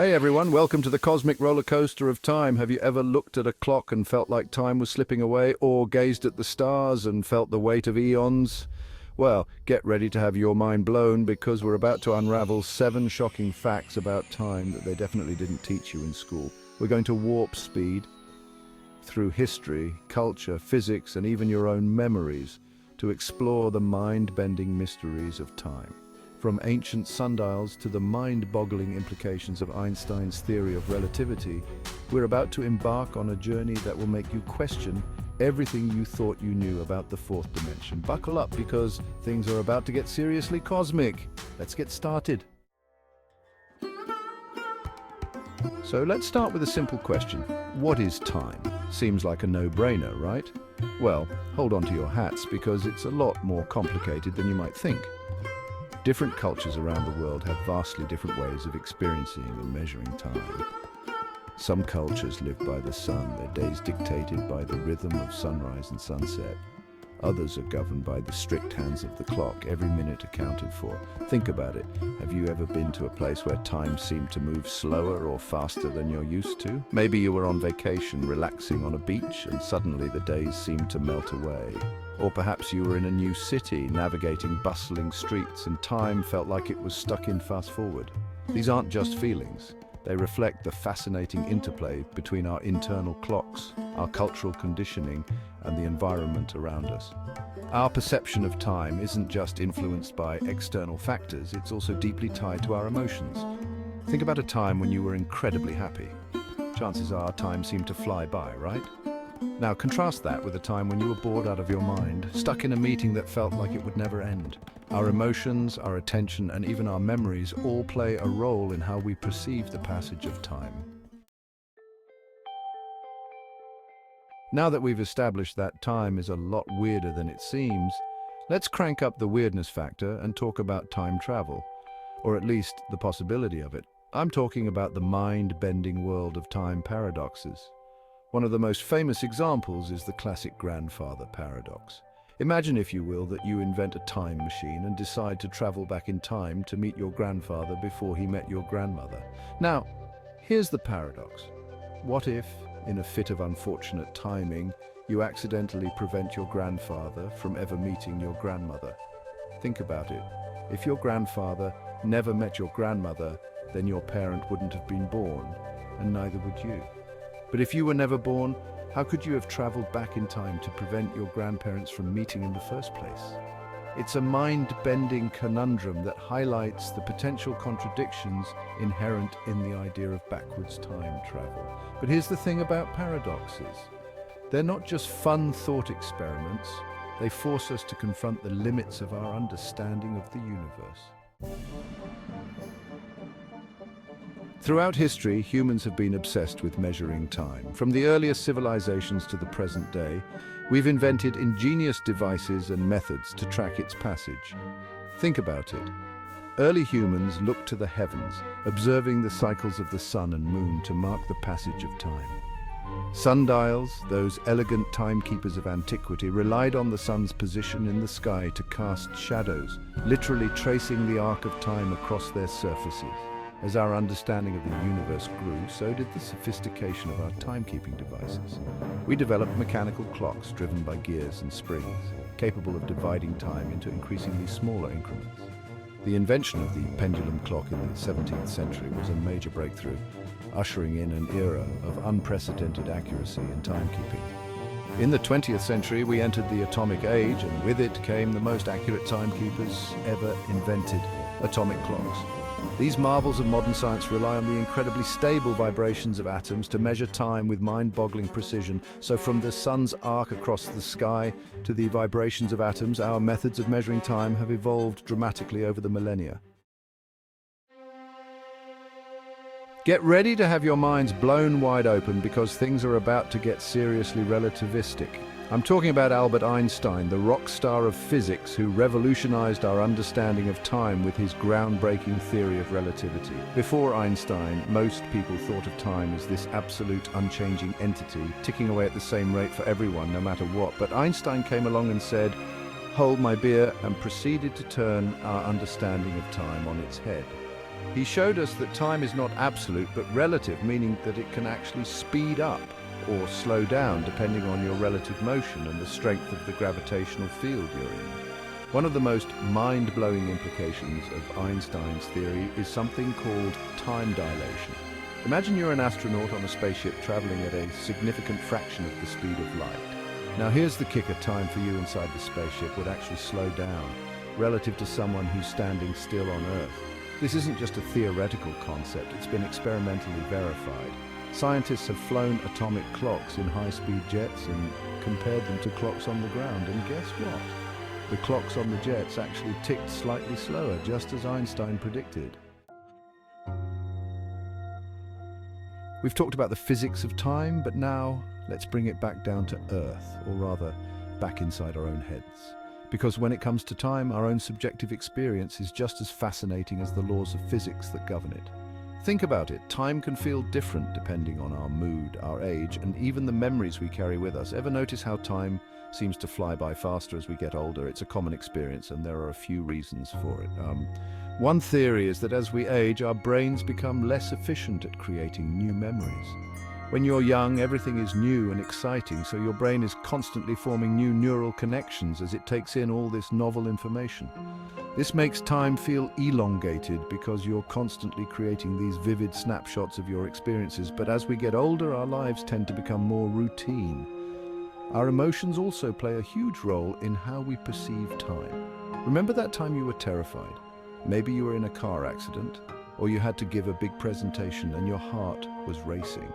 Hey everyone, welcome to the cosmic roller coaster of time. Have you ever looked at a clock and felt like time was slipping away, or gazed at the stars and felt the weight of eons? Well, get ready to have your mind blown because we're about to unravel 7 shocking facts about time that they definitely didn't teach you in school. We're going to warp speed through history, culture, physics, and even your own memories to explore the mind-bending mysteries of time. From ancient sundials to the mind-boggling implications of Einstein's theory of relativity, we're about to embark on a journey that will make you question everything you thought you knew about the fourth dimension. Buckle up because things are about to get seriously cosmic. Let's get started. So let's start with a simple question. What is time? Seems like a no-brainer, right? Well, hold on to your hats because it's a lot more complicated than you might think. Different cultures around the world have vastly different ways of experiencing and measuring time. Some cultures live by the sun, their days dictated by the rhythm of sunrise and sunset. Others are governed by the strict hands of the clock, every minute accounted for. Think about it. Have you ever been to a place where time seemed to move slower or faster than you're used to? Maybe you were on vacation, relaxing on a beach, and suddenly the days seemed to melt away. Or perhaps you were in a new city, navigating bustling streets, and time felt like it was stuck in fast forward. These aren't just feelings. They reflect the fascinating interplay between our internal clocks, our cultural conditioning, and the environment around us. Our perception of time isn't just influenced by external factors, it's also deeply tied to our emotions. Think about a time when you were incredibly happy. Chances are time seemed to fly by, right? Now contrast that with a time when you were bored out of your mind, stuck in a meeting that felt like it would never end. Our emotions, our attention, and even our memories all play a role in how we perceive the passage of time. Now that we've established that time is a lot weirder than it seems, let's crank up the weirdness factor and talk about time travel, or at least the possibility of it. I'm talking about the mind-bending world of time paradoxes. One of the most famous examples is the classic grandfather paradox. Imagine, if you will, that you invent a time machine and decide to travel back in time to meet your grandfather before he met your grandmother. Now, here's the paradox. What if, in a fit of unfortunate timing, you accidentally prevent your grandfather from ever meeting your grandmother? Think about it. If your grandfather never met your grandmother, then your parent wouldn't have been born, and neither would you. But if you were never born, how could you have traveled back in time to prevent your grandparents from meeting in the first place? It's a mind-bending conundrum that highlights the potential contradictions inherent in the idea of backwards time travel. But here's the thing about paradoxes. They're not just fun thought experiments, they force us to confront the limits of our understanding of the universe. Throughout history, humans have been obsessed with measuring time. From the earliest civilizations to the present day, we've invented ingenious devices and methods to track its passage. Think about it. Early humans looked to the heavens, observing the cycles of the sun and moon to mark the passage of time. Sundials, those elegant timekeepers of antiquity, relied on the sun's position in the sky to cast shadows, literally tracing the arc of time across their surfaces. As our understanding of the universe grew, so did the sophistication of our timekeeping devices. We developed mechanical clocks driven by gears and springs, capable of dividing time into increasingly smaller increments. The invention of the pendulum clock in the 17th century was a major breakthrough, ushering in an era of unprecedented accuracy in timekeeping. In the 20th century, we entered the atomic age, and with it came the most accurate timekeepers ever invented, atomic clocks. These marvels of modern science rely on the incredibly stable vibrations of atoms to measure time with mind-boggling precision. So from the sun's arc across the sky to the vibrations of atoms, our methods of measuring time have evolved dramatically over the millennia. Get ready to have your minds blown wide open because things are about to get seriously relativistic. I'm talking about Albert Einstein, the rock star of physics who revolutionized our understanding of time with his groundbreaking theory of relativity. Before Einstein, most people thought of time as this absolute unchanging entity, ticking away at the same rate for everyone, no matter what. But Einstein came along and said, "Hold my beer," and proceeded to turn our understanding of time on its head. He showed us that time is not absolute but relative, meaning that it can actually speed up or slow down depending on your relative motion and the strength of the gravitational field you're in. One of the most mind-blowing implications of Einstein's theory is something called time dilation. Imagine you're an astronaut on a spaceship traveling at a significant fraction of the speed of light. Now here's the kicker: time for you inside the spaceship would actually slow down relative to someone who's standing still on Earth. This isn't just a theoretical concept, it's been experimentally verified. Scientists have flown atomic clocks in high-speed jets and compared them to clocks on the ground, and guess what? The clocks on the jets actually ticked slightly slower, just as Einstein predicted. We've talked about the physics of time, but now let's bring it back down to Earth, or rather, back inside our own heads. Because when it comes to time, our own subjective experience is just as fascinating as the laws of physics that govern it. Think about it, time can feel different depending on our mood, our age, and even the memories we carry with us. Ever notice how time seems to fly by faster as we get older? It's a common experience, and there are a few reasons for it. One theory is that as we age, our brains become less efficient at creating new memories. When you're young, everything is new and exciting, so your brain is constantly forming new neural connections as it takes in all this novel information. This makes time feel elongated because you're constantly creating these vivid snapshots of your experiences. But as we get older, our lives tend to become more routine. Our emotions also play a huge role in how we perceive time. Remember that time you were terrified? Maybe you were in a car accident, or you had to give a big presentation and your heart was racing.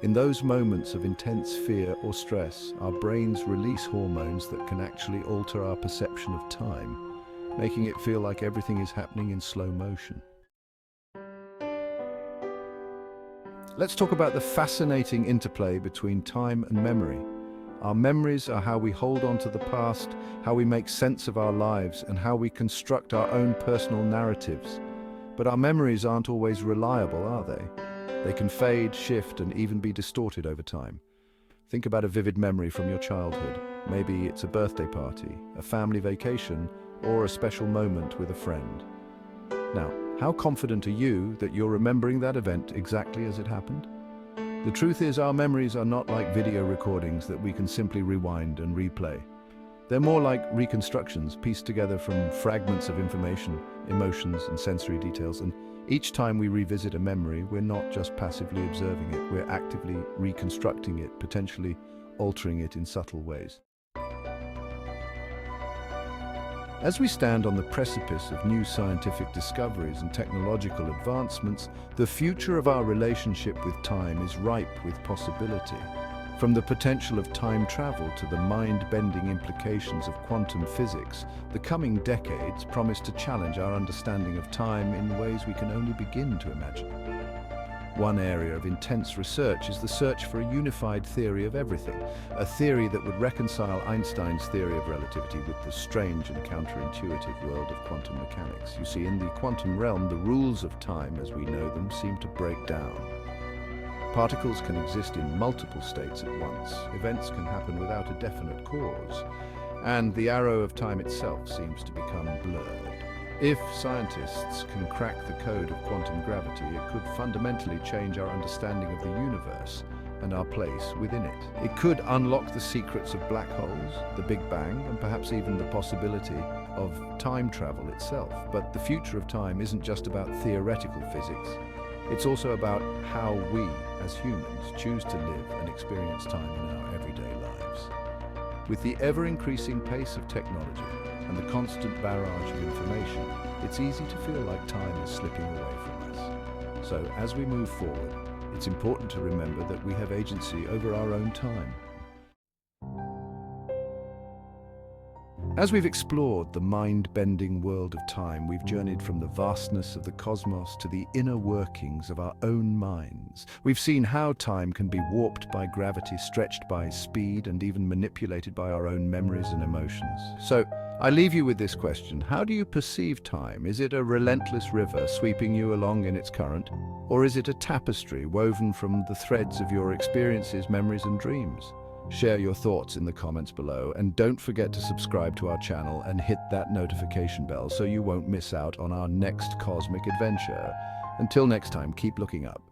In those moments of intense fear or stress, our brains release hormones that can actually alter our perception of time, making it feel like everything is happening in slow motion. Let's talk about the fascinating interplay between time and memory. Our memories are how we hold on to the past, how we make sense of our lives, and how we construct our own personal narratives. But our memories aren't always reliable, are they? They can fade, shift, and even be distorted over time. Think about a vivid memory from your childhood. Maybe it's a birthday party, a family vacation, or a special moment with a friend. Now, how confident are you that you're remembering that event exactly as it happened? The truth is, our memories are not like video recordings that we can simply rewind and replay. They're more like reconstructions pieced together from fragments of information, emotions, and sensory details. And each time we revisit a memory, we're not just passively observing it, we're actively reconstructing it, potentially altering it in subtle ways. As we stand on the precipice of new scientific discoveries and technological advancements, the future of our relationship with time is ripe with possibility. From the potential of time travel to the mind-bending implications of quantum physics, the coming decades promise to challenge our understanding of time in ways we can only begin to imagine. One area of intense research is the search for a unified theory of everything, a theory that would reconcile Einstein's theory of relativity with the strange and counterintuitive world of quantum mechanics. You see, in the quantum realm, the rules of time as we know them seem to break down. Particles can exist in multiple states at once, events can happen without a definite cause, and the arrow of time itself seems to become blurred. If scientists can crack the code of quantum gravity, it could fundamentally change our understanding of the universe and our place within it. It could unlock the secrets of black holes, the Big Bang, and perhaps even the possibility of time travel itself. But the future of time isn't just about theoretical physics. It's also about how we, as humans, choose to live and experience time in our everyday lives. With the ever-increasing pace of technology and the constant barrage of information, it's easy to feel like time is slipping away from us. So, as we move forward, it's important to remember that we have agency over our own time. As we've explored the mind-bending world of time, we've journeyed from the vastness of the cosmos to the inner workings of our own minds. We've seen how time can be warped by gravity, stretched by speed, and even manipulated by our own memories and emotions. So, I leave you with this question. How do you perceive time? Is it a relentless river sweeping you along in its current? Or is it a tapestry woven from the threads of your experiences, memories, and dreams? Share your thoughts in the comments below, and don't forget to subscribe to our channel and hit that notification bell so you won't miss out on our next cosmic adventure. Until next time, keep looking up.